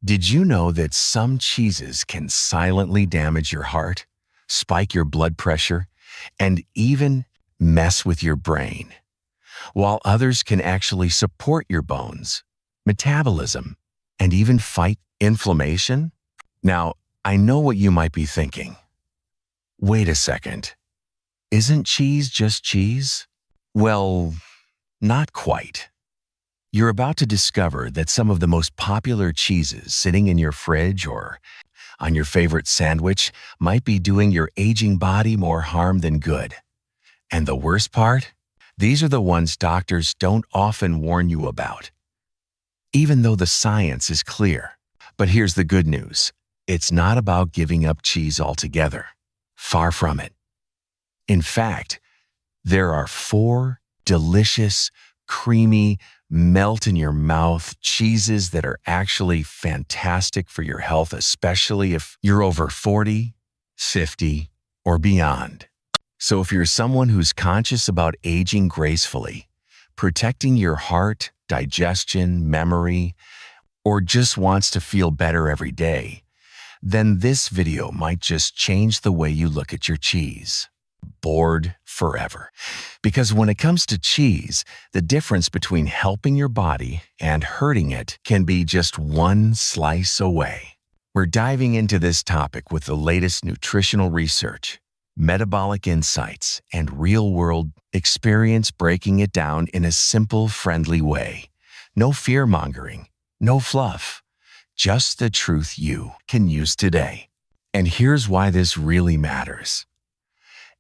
Did you know that some cheeses can silently damage your heart, spike your blood pressure, and even mess with your brain, while others can actually support your bones, metabolism, and even fight inflammation? Now, I know what you might be thinking. Wait a second. Isn't cheese just cheese? Well, not quite. You're about to discover that some of the most popular cheeses sitting in your fridge or on your favorite sandwich might be doing your aging body more harm than good. And the worst part? These are the ones doctors don't often warn you about, even though the science is clear. But here's the good news. It's not about giving up cheese altogether. Far from it. In fact, there are 4 delicious, creamy, melt-in-your-mouth cheeses that are actually fantastic for your health, especially if you're over 40, 50, or beyond. So if you're someone who's conscious about aging gracefully, protecting your heart, digestion, memory, or just wants to feel better every day, then this video might just change the way you look at your cheese. Bored forever. Because when it comes to cheese, the difference between helping your body and hurting it can be just one slice away. We're diving into this topic with the latest nutritional research, metabolic insights, and real-world experience, breaking it down in a simple, friendly way. No fear-mongering, no fluff, just the truth you can use today. And here's why this really matters.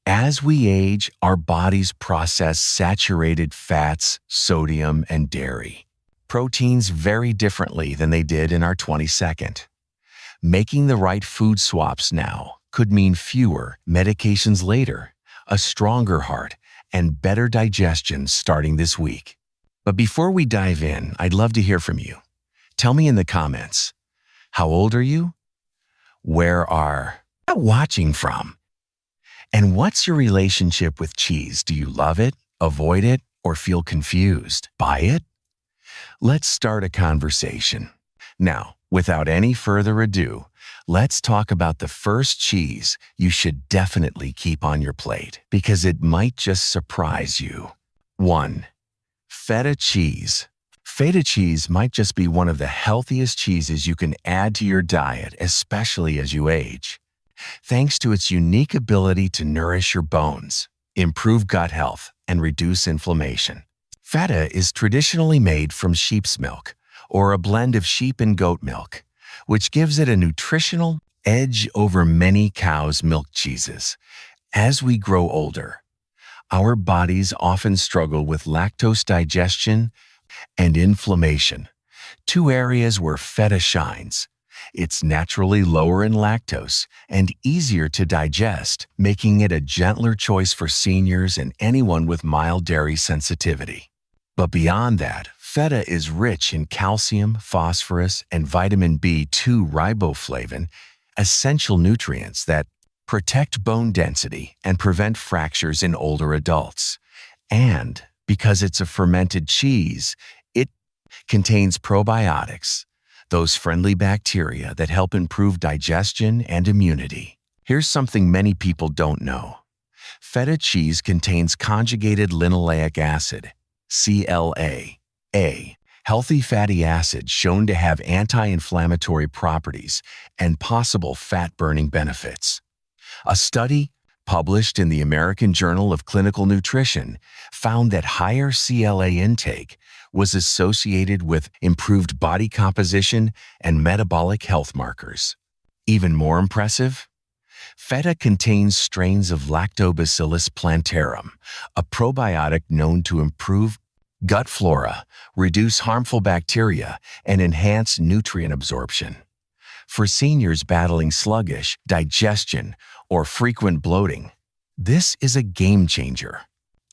As we age, our bodies process saturated fats, sodium, and dairy, proteins very differently than they did in our 22nd. Making the right food swaps now could mean fewer medications later, a stronger heart, and better digestion starting this week. But before we dive in, I'd love to hear from you. Tell me in the comments, how old are you? Where are you watching from? And what's your relationship with cheese? Do you love it, avoid it, or feel confused by it? Let's start a conversation. Now, without any further ado, let's talk about the first cheese you should definitely keep on your plate, because it might just surprise you. 1. Feta cheese. Feta cheese might just be one of the healthiest cheeses you can add to your diet, especially as you age. Thanks to its unique ability to nourish your bones, improve gut health, and reduce inflammation. Feta is traditionally made from sheep's milk, or a blend of sheep and goat milk, which gives it a nutritional edge over many cows' milk cheeses. As we grow older, our bodies often struggle with lactose digestion and inflammation, 2 areas where feta shines. It's naturally lower in lactose and easier to digest, making it a gentler choice for seniors and anyone with mild dairy sensitivity. But beyond that, feta is rich in calcium, phosphorus, and vitamin B2 riboflavin, essential nutrients that protect bone density and prevent fractures in older adults. And because it's a fermented cheese, it contains probiotics, those friendly bacteria that help improve digestion and immunity. Here's something many people don't know. Feta cheese contains conjugated linoleic acid, CLA, a healthy fatty acid shown to have anti-inflammatory properties and possible fat-burning benefits. A study published in the American Journal of Clinical Nutrition found that higher CLA intake was associated with improved body composition and metabolic health markers. Even more impressive, feta contains strains of Lactobacillus plantarum, a probiotic known to improve gut flora, reduce harmful bacteria, and enhance nutrient absorption. For seniors battling sluggish digestion or frequent bloating, this is a game changer.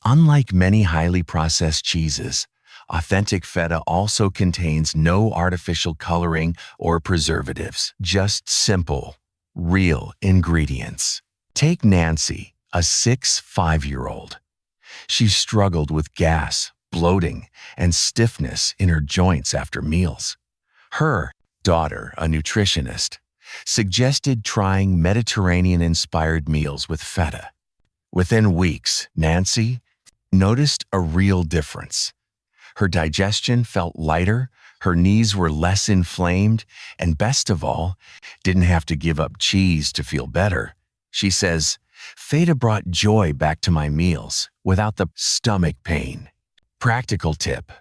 Unlike many highly processed cheeses, authentic feta also contains no artificial coloring or preservatives, just simple, real ingredients. Take Nancy, a 5-year-old. She struggled with gas, bloating, and stiffness in her joints after meals. Her daughter, a nutritionist, suggested trying Mediterranean-inspired meals with feta. Within weeks, Nancy noticed a real difference. Her digestion felt lighter, her knees were less inflamed, and best of all, didn't have to give up cheese to feel better. She says, Feta brought joy back to my meals without the stomach pain. Practical tip: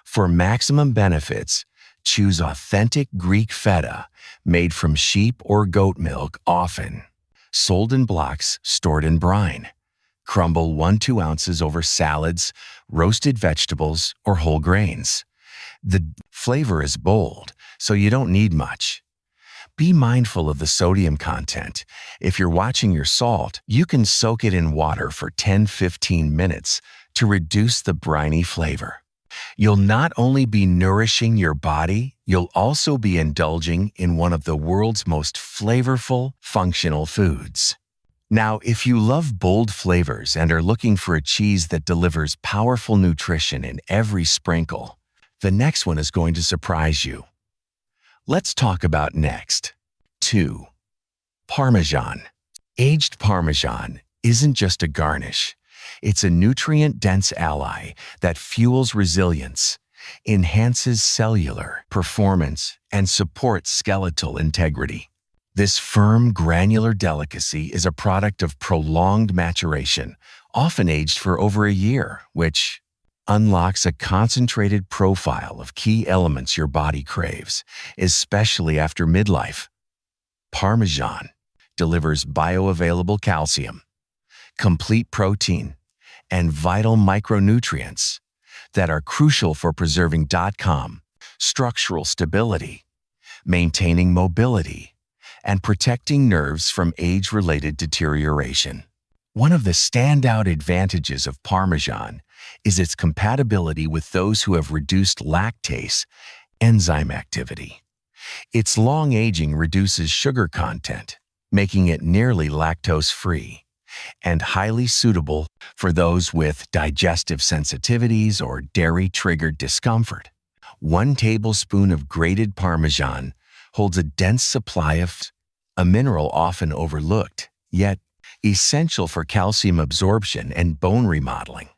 for maximum benefits, choose authentic Greek feta made from sheep or goat milk, often sold in blocks stored in brine. Crumble 1–2 ounces over salads, roasted vegetables, or whole grains. The flavor is bold, so you don't need much. Be mindful of the sodium content. If you're watching your salt, you can soak it in water for 10–15 minutes to reduce the briny flavor. You'll not only be nourishing your body, you'll also be indulging in one of the world's most flavorful, functional foods. Now, if you love bold flavors and are looking for a cheese that delivers powerful nutrition in every sprinkle, the next one is going to surprise you. Let's talk about next. 2. Parmesan. Aged Parmesan isn't just a garnish. It's a nutrient-dense ally that fuels resilience, enhances cellular performance, and supports skeletal integrity. This firm, granular delicacy is a product of prolonged maturation, often aged for over a year, which unlocks a concentrated profile of key elements your body craves, especially after midlife. Parmesan delivers bioavailable calcium, complete protein, and vital micronutrients that are crucial for preserving structural stability, maintaining mobility, and protecting nerves from age-related deterioration. One of the standout advantages of Parmesan is its compatibility with those who have reduced lactase enzyme activity. Its long aging reduces sugar content, making it nearly lactose-free, and highly suitable for those with digestive sensitivities or dairy-triggered discomfort. 1 tablespoon of grated Parmesan holds a dense supply of a mineral often overlooked, yet essential for calcium absorption and bone remodeling.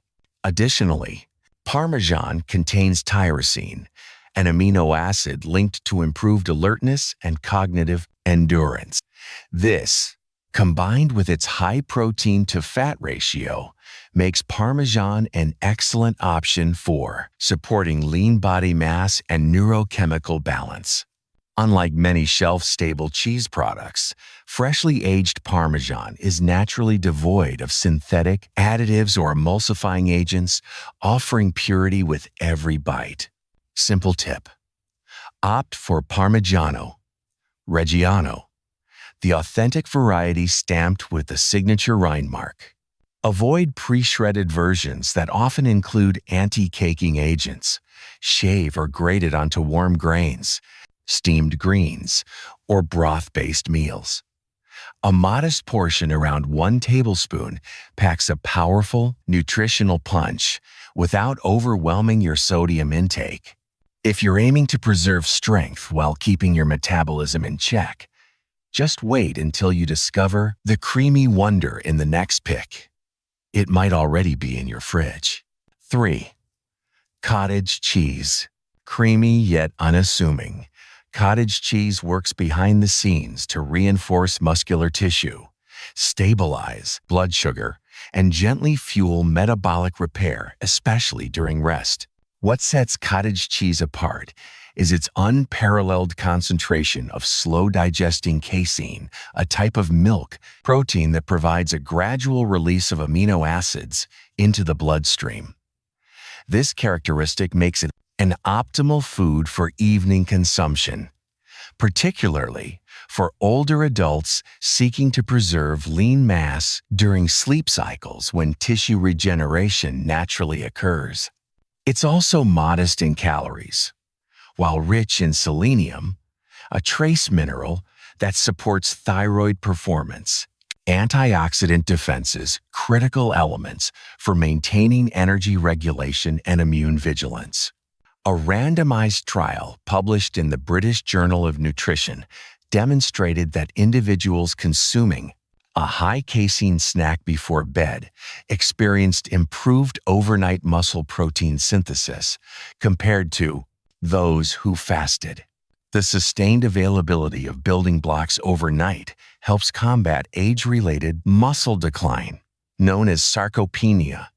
Additionally, Parmesan contains tyrosine, an amino acid linked to improved alertness and cognitive endurance. This, combined with its high protein-to-fat ratio, makes Parmesan an excellent option for supporting lean body mass and neurochemical balance. Unlike many shelf-stable cheese products, freshly aged Parmesan is naturally devoid of synthetic additives or emulsifying agents, offering purity with every bite. Simple tip: opt for Parmigiano Reggiano, the authentic variety stamped with the signature rind mark. Avoid pre-shredded versions that often include anti-caking agents, shave or grate it onto warm grains, steamed greens, or broth-based meals. A modest portion, around 1 tablespoon, packs a powerful, nutritional punch without overwhelming your sodium intake. If you're aiming to preserve strength while keeping your metabolism in check, just wait until you discover the creamy wonder in the next pick. It might already be in your fridge. 3. Cottage cheese. Creamy yet unassuming, cottage cheese works behind the scenes to reinforce muscular tissue, stabilize blood sugar, and gently fuel metabolic repair, especially during rest. What sets cottage cheese apart is its unparalleled concentration of slow-digesting casein, a type of milk protein that provides a gradual release of amino acids into the bloodstream. This characteristic makes it an optimal food for evening consumption, particularly for older adults seeking to preserve lean mass during sleep cycles when tissue regeneration naturally occurs. It's also modest in calories, while rich in selenium, a trace mineral that supports thyroid performance, antioxidant defenses, critical elements for maintaining energy regulation and immune vigilance. A randomized trial published in the British Journal of Nutrition demonstrated that individuals consuming a high-casein snack before bed experienced improved overnight muscle protein synthesis compared to those who fasted. The sustained availability of building blocks overnight helps combat age-related muscle decline, known as sarcopenia,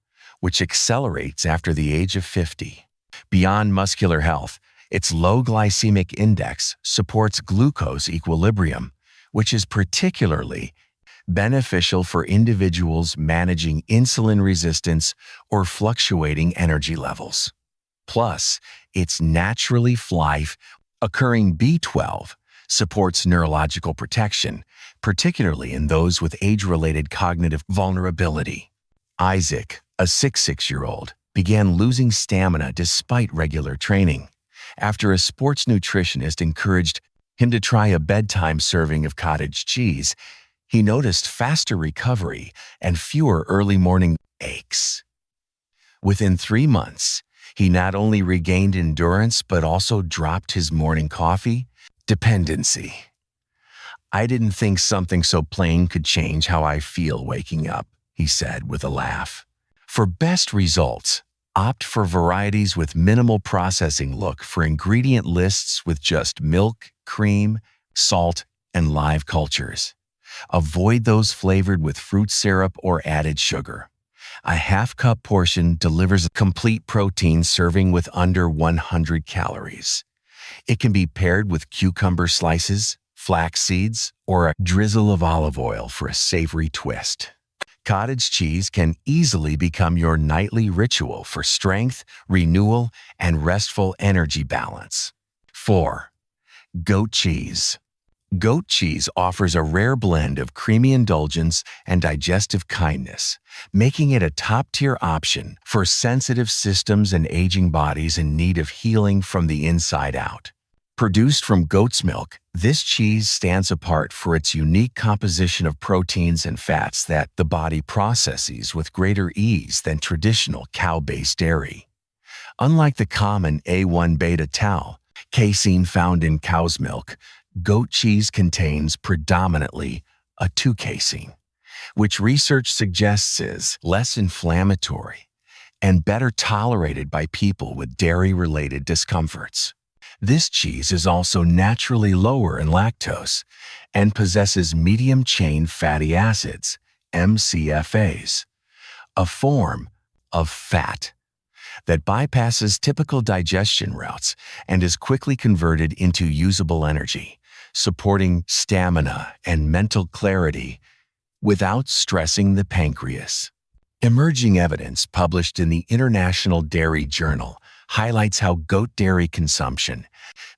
which accelerates after the age of 50. Beyond muscular health, its low glycemic index supports glucose equilibrium, which is particularly beneficial for individuals managing insulin resistance or fluctuating energy levels. Plus, its naturally occurring B12 supports neurological protection, particularly in those with age-related cognitive vulnerability. Isaac, a 6-year-old, began losing stamina despite regular training. After a sports nutritionist encouraged him to try a bedtime serving of cottage cheese, he noticed faster recovery and fewer early morning aches. Within 3 months, he not only regained endurance but also dropped his morning coffee dependency. "I didn't think something so plain could change how I feel waking up," he said with a laugh. For best results, opt for varieties with minimal processing. Look for ingredient lists with just milk, cream, salt, and live cultures. Avoid those flavored with fruit syrup or added sugar. A half-cup portion delivers a complete protein serving with under 100 calories. It can be paired with cucumber slices, flax seeds, or a drizzle of olive oil for a savory twist. Cottage cheese can easily become your nightly ritual for strength, renewal, and restful energy balance. 4. Goat cheese. Goat cheese offers a rare blend of creamy indulgence and digestive kindness, making it a top-tier option for sensitive systems and aging bodies in need of healing from the inside out. Produced from goat's milk, this cheese stands apart for its unique composition of proteins and fats that the body processes with greater ease than traditional cow-based dairy. Unlike the common A1 beta-tau casein found in cow's milk, goat cheese contains predominantly a 2 casein, which research suggests is less inflammatory and better tolerated by people with dairy-related discomforts. This cheese is also naturally lower in lactose and possesses medium-chain fatty acids, MCFAs, a form of fat that bypasses typical digestion routes and is quickly converted into usable energy, supporting stamina and mental clarity without stressing the pancreas. Emerging evidence published in the International Dairy Journal highlights how goat dairy consumption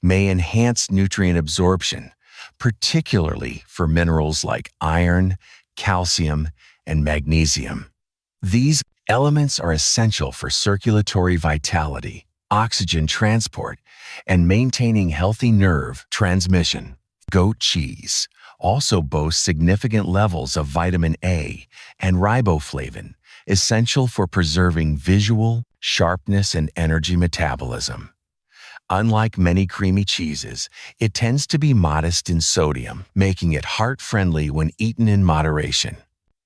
may enhance nutrient absorption, particularly for minerals like iron, calcium, and magnesium. These elements are essential for circulatory vitality, oxygen transport, and maintaining healthy nerve transmission. Goat cheese also boasts significant levels of vitamin A and riboflavin, essential for preserving visual, sharpness, and energy metabolism. Unlike many creamy cheeses, it tends to be modest in sodium, making it heart-friendly when eaten in moderation.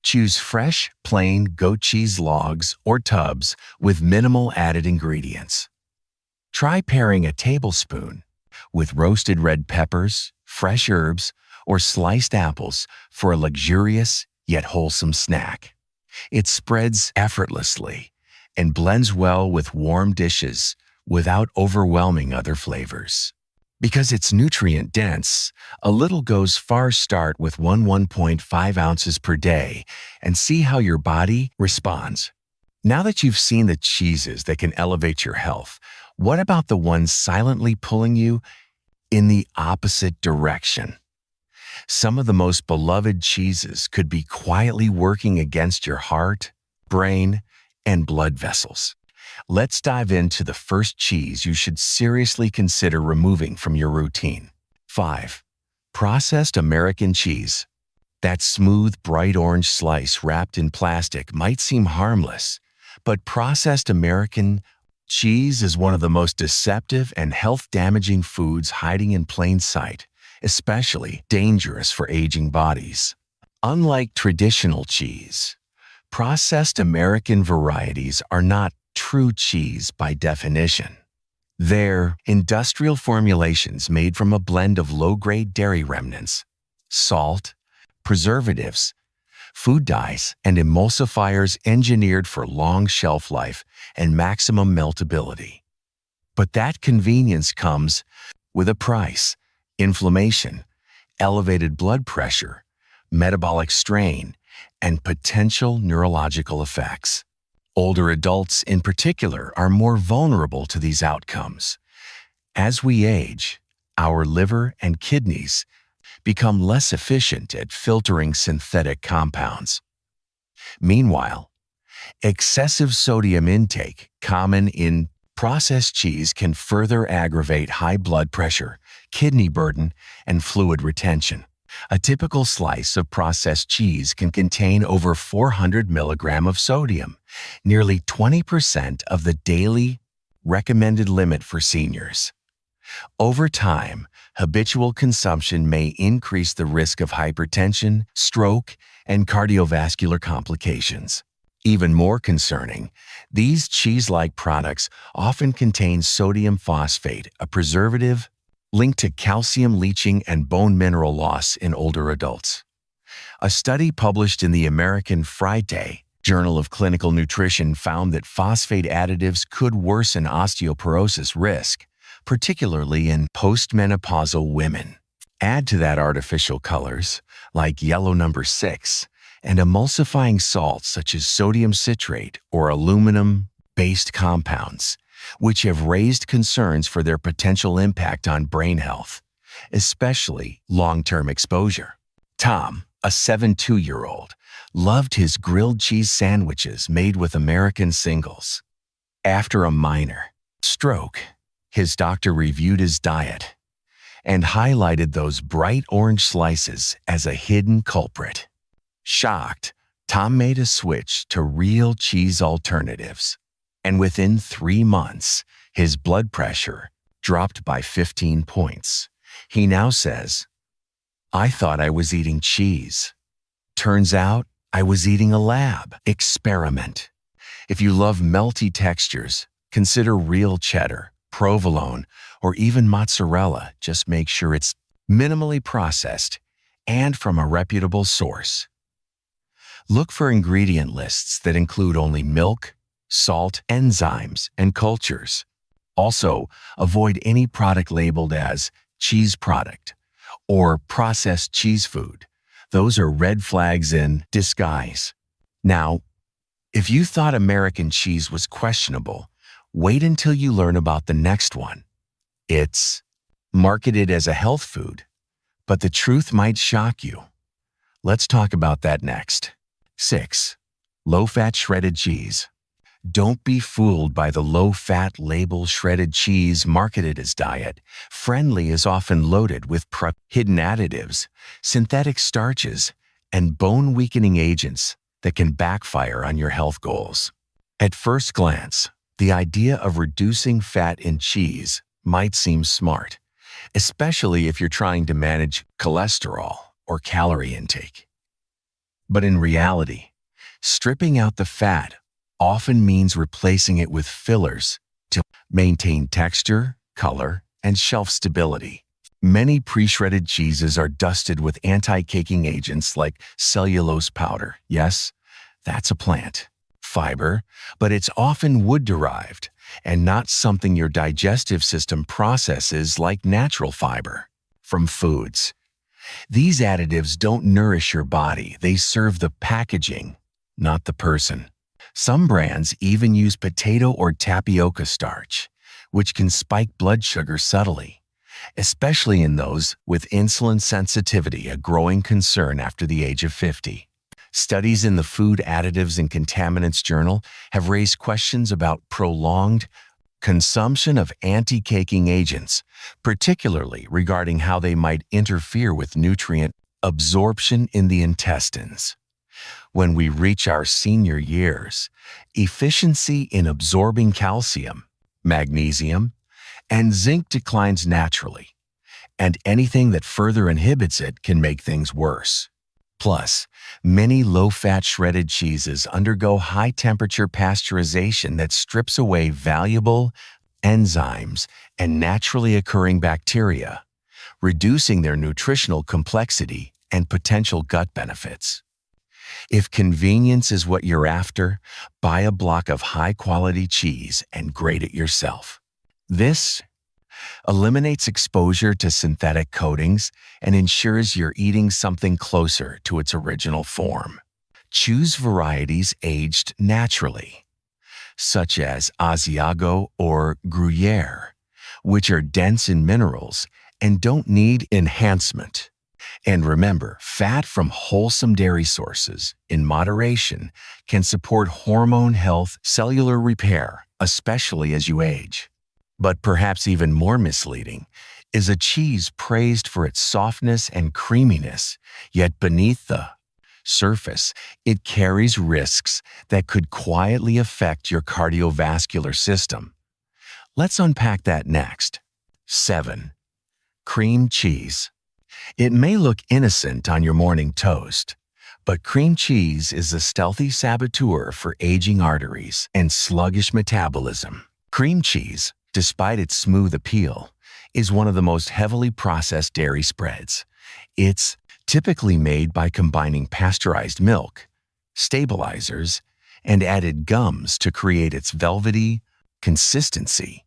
Choose fresh, plain goat cheese logs or tubs with minimal added ingredients. Try pairing a tablespoon with roasted red peppers, fresh herbs, or sliced apples for a luxurious yet wholesome snack. It spreads effortlessly and blends well with warm dishes without overwhelming other flavors. Because it's nutrient-dense, a little goes far. Start with 1.5 ounces per day and see how your body responds. Now that you've seen the cheeses that can elevate your health, what about the ones silently pulling you in the opposite direction? Some of the most beloved cheeses could be quietly working against your heart, brain, and blood vessels. Let's dive into the first cheese you should seriously consider removing from your routine. 5. Processed American cheese. That smooth, bright orange slice wrapped in plastic might seem harmless, but processed American Cheese is one of the most deceptive and health-damaging foods hiding in plain sight, especially dangerous for aging bodies. Unlike traditional cheese, processed American varieties are not true cheese by definition. They're industrial formulations made from a blend of low-grade dairy remnants, salt, preservatives, food dyes, and emulsifiers engineered for long shelf life and maximum meltability. But that convenience comes with a price: inflammation, elevated blood pressure, metabolic strain, and potential neurological effects. Older adults in particular are more vulnerable to these outcomes. As we age, our liver and kidneys become less efficient at filtering synthetic compounds. Meanwhile, excessive sodium intake, common in processed cheese, can further aggravate high blood pressure, kidney burden, and fluid retention. A typical slice of processed cheese can contain over 400 milligrams of sodium, nearly 20% of the daily recommended limit for seniors. Over time, habitual consumption may increase the risk of hypertension, stroke, and cardiovascular complications. Even more concerning, these cheese-like products often contain sodium phosphate, a preservative linked to calcium leaching and bone mineral loss in older adults. A study published in the American Friday Journal of Clinical Nutrition found that phosphate additives could worsen osteoporosis risk, particularly in postmenopausal women. Add to that artificial colors, like yellow number 6, and emulsifying salts such as sodium citrate or aluminum-based compounds, which have raised concerns for their potential impact on brain health, especially long-term exposure. Tom, a 72-year-old, loved his grilled cheese sandwiches made with American singles. After a minor stroke, his doctor reviewed his diet and highlighted those bright orange slices as a hidden culprit. Shocked, Tom made a switch to real cheese alternatives, and within 3 months, his blood pressure dropped by 15 points. He now says, "I thought I was eating cheese. Turns out I was eating a lab experiment." If you love melty textures, consider real cheddar, provolone, or even mozzarella. Just make sure it's minimally processed and from a reputable source. Look for ingredient lists that include only milk, salt, enzymes, and cultures. Also, avoid any product labeled as cheese product or processed cheese food. Those are red flags in disguise. Now, if you thought American cheese was questionable, wait until you learn about the next one. It's marketed as a health food, but the truth might shock you. Let's talk about that next. 6. Low-fat shredded cheese. Don't be fooled by the low-fat label. Shredded cheese marketed as diet-friendly is often loaded with hidden additives, synthetic starches, and bone-weakening agents that can backfire on your health goals. At first glance, the idea of reducing fat in cheese might seem smart, especially if you're trying to manage cholesterol or calorie intake. But in reality, stripping out the fat often means replacing it with fillers to maintain texture, color, and shelf stability. Many pre-shredded cheeses are dusted with anti-caking agents like cellulose powder. Yes, that's a plant fiber, but it's often wood-derived and not something your digestive system processes like natural fiber from foods. These additives don't nourish your body. They serve the packaging, not the person. Some brands even use potato or tapioca starch, which can spike blood sugar subtly, especially in those with insulin sensitivity, a growing concern after the age of 50. Studies in the Food Additives and Contaminants Journal have raised questions about prolonged consumption of anti-caking agents, particularly regarding how they might interfere with nutrient absorption in the intestines. When we reach our senior years, efficiency in absorbing calcium magnesium, and zinc declines naturally, and anything that further inhibits it can make things worse. Plus, many low-fat shredded cheeses undergo high-temperature pasteurization that strips away valuable enzymes and naturally occurring bacteria, reducing their nutritional complexity and potential gut benefits. If convenience is what you're after, buy a block of high-quality cheese and grate it yourself. This eliminates exposure to synthetic coatings and ensures you're eating something closer to its original form. Choose varieties aged naturally, such as Asiago or Gruyere, which are dense in minerals and don't need enhancement. And remember, fat from wholesome dairy sources, in moderation, can support hormone health, cellular repair, especially as you age. But perhaps even more misleading is a cheese praised for its softness and creaminess, yet beneath the surface, it carries risks that could quietly affect your cardiovascular system. Let's unpack that next. 7. Cream cheese. It may look innocent on your morning toast, but cream cheese is a stealthy saboteur for aging arteries and sluggish metabolism. Cream cheese, despite its smooth appeal, is one of the most heavily processed dairy spreads. It's typically made by combining pasteurized milk, stabilizers, and added gums to create its velvety consistency.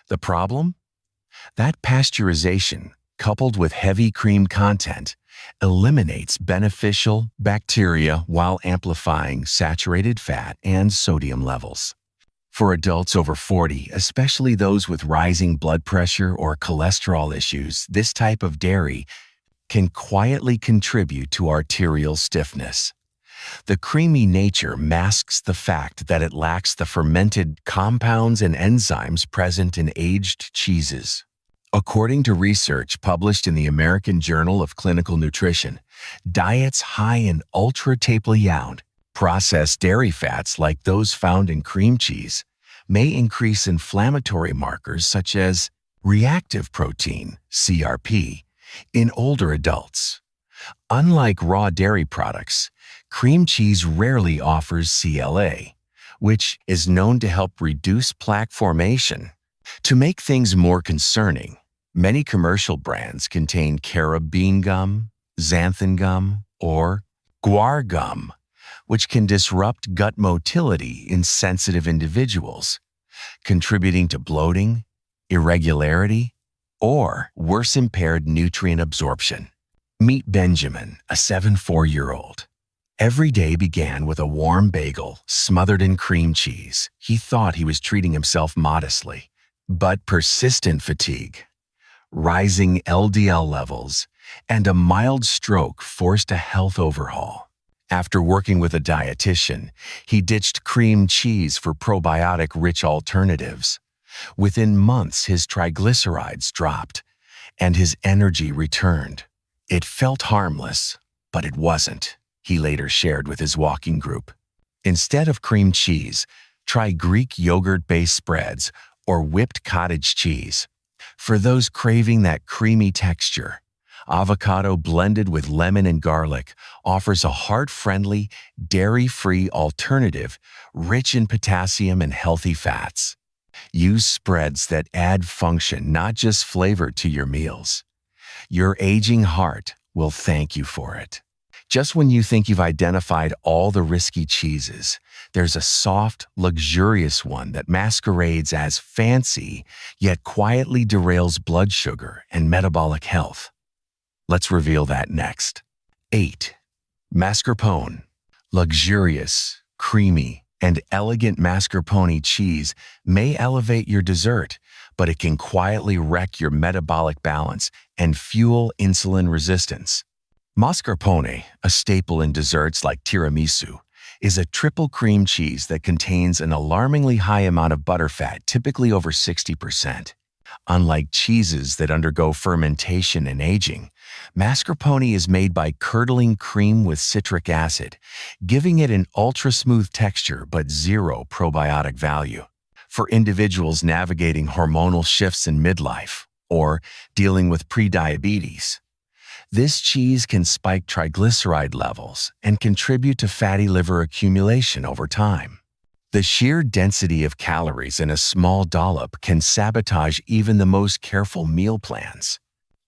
The problem? That pasteurization, coupled with heavy cream content, eliminates beneficial bacteria while amplifying saturated fat and sodium levels. For adults over 40, especially those with rising blood pressure or cholesterol issues, this type of dairy can quietly contribute to arterial stiffness. The creamy nature masks the fact that it lacks the fermented compounds and enzymes present in aged cheeses. According to research published in the American Journal of Clinical Nutrition, diets high in ultra-tapioid, processed dairy fats like those found in cream cheese may increase inflammatory markers such as reactive protein, CRP, in older adults. Unlike raw dairy products, cream cheese rarely offers CLA, which is known to help reduce plaque formation. To make things more concerning, many commercial brands contain carob bean gum, xanthan gum, or guar gum, which can disrupt gut motility in sensitive individuals, contributing to bloating, irregularity, or worse, impaired nutrient absorption. Meet Benjamin, a 74-year-old. Every day began with a warm bagel smothered in cream cheese. He thought he was treating himself modestly, but persistent fatigue, rising LDL levels, and a mild stroke forced a health overhaul. After working with a dietitian, he ditched cream cheese for probiotic-rich alternatives. Within months, his triglycerides dropped, and his energy returned. It felt harmless, but it wasn't, he later shared with his walking group. Instead of cream cheese, try Greek yogurt-based spreads or whipped cottage cheese. For those craving that creamy texture, avocado blended with lemon and garlic offers a heart-friendly, dairy-free alternative rich in potassium and healthy fats. Use spreads that add function, not just flavor, to your meals. Your aging heart will thank you for it. Just when you think you've identified all the risky cheeses, there's a soft, luxurious one that masquerades as fancy, yet quietly derails blood sugar and metabolic health. Let's reveal that next. 8. Mascarpone. Luxurious, creamy, and elegant mascarpone cheese may elevate your dessert, but it can quietly wreck your metabolic balance and fuel insulin resistance. Mascarpone, a staple in desserts like tiramisu, is a triple cream cheese that contains an alarmingly high amount of butterfat, typically over 60%. Unlike cheeses that undergo fermentation and aging, mascarpone is made by curdling cream with citric acid, giving it an ultra-smooth texture but zero probiotic value. for individuals navigating hormonal shifts in midlife or dealing with prediabetes. This cheese can spike triglyceride levels and contribute to fatty liver accumulation over time. The sheer density of calories in a small dollop can sabotage even the most careful meal plans.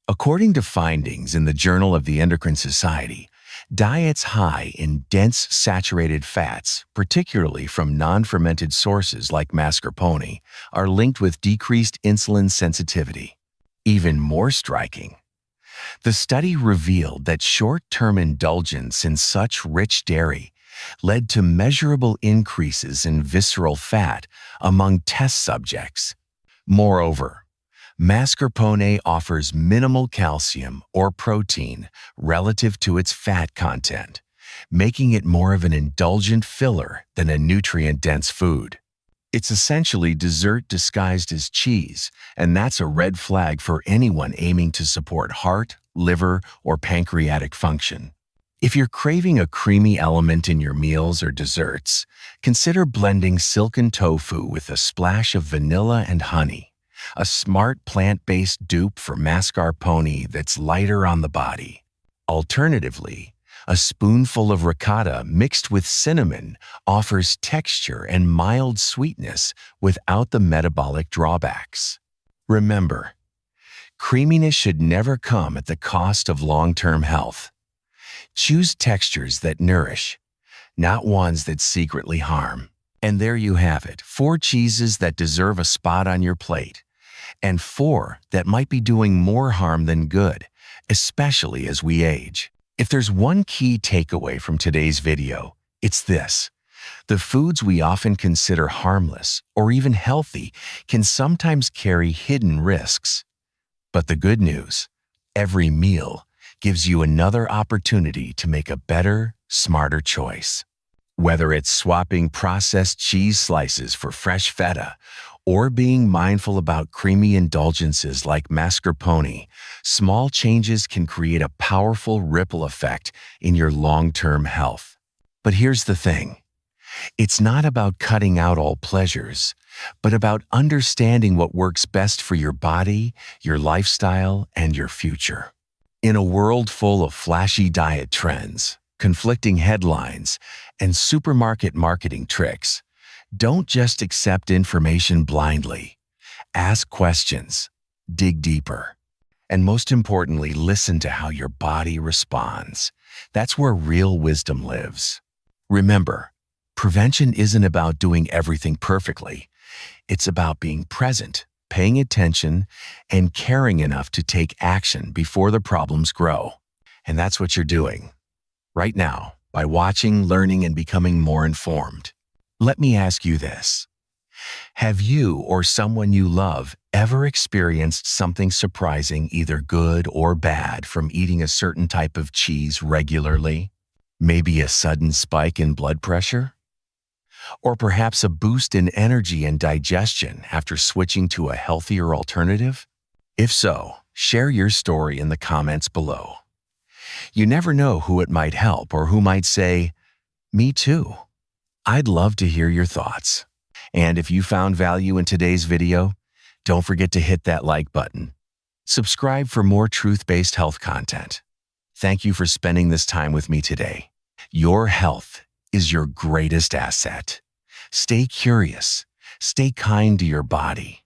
According to findings in the Journal of the Endocrine Society, diets high in dense saturated fats, particularly from non-fermented sources like mascarpone, are linked with decreased insulin sensitivity. Even more striking, the study revealed that short-term indulgence in such rich dairy led to measurable increases in visceral fat among test subjects. Moreover, mascarpone offers minimal calcium or protein relative to its fat content, making it more of an indulgent filler than a nutrient-dense food. It's essentially dessert disguised as cheese, and that's a red flag for anyone aiming to support heart, liver, or pancreatic function. If you're craving a creamy element in your meals or desserts, consider blending silken tofu with a splash of vanilla and honey, a smart plant-based dupe for mascarpone that's lighter on the body. Alternatively, a spoonful of ricotta mixed with cinnamon offers texture and mild sweetness without the metabolic drawbacks. Remember, creaminess should never come at the cost of long-term health. Choose textures that nourish, not ones that secretly harm. And there you have it, 4 cheeses that deserve a spot on your plate, and 4 that might be doing more harm than good, especially as we age. If there's one key takeaway from today's video, it's this. The foods we often consider harmless or even healthy can sometimes carry hidden risks. But the good news, every meal gives you another opportunity to make a better, smarter choice. Whether it's swapping processed cheese slices for fresh feta or being mindful about creamy indulgences like mascarpone, small changes can create a powerful ripple effect in your long-term health. But here's the thing. It's not about cutting out all pleasures, but about understanding what works best for your body, your lifestyle, and your future. In a world full of flashy diet trends, conflicting headlines, and supermarket marketing tricks, don't just accept information blindly. Ask questions, dig deeper, and most importantly, listen to how your body responds. That's where real wisdom lives. Remember, prevention isn't about doing everything perfectly. It's about being present, paying attention, and caring enough to take action before the problems grow. And that's what you're doing right now by watching, learning, and becoming more informed. Let me ask you this. Have you or someone you love ever experienced something surprising, either good or bad, from eating a certain type of cheese regularly? Maybe a sudden spike in blood pressure? Or perhaps a boost in energy and digestion after switching to a healthier alternative? If so, share your story in the comments below. You never know who it might help or who might say, "Me too." I'd love to hear your thoughts. And if you found value in today's video, don't forget to hit that like button. Subscribe for more truth-based health content. Thank you for spending this time with me today. Your health is your greatest asset. Stay curious, stay kind to your body,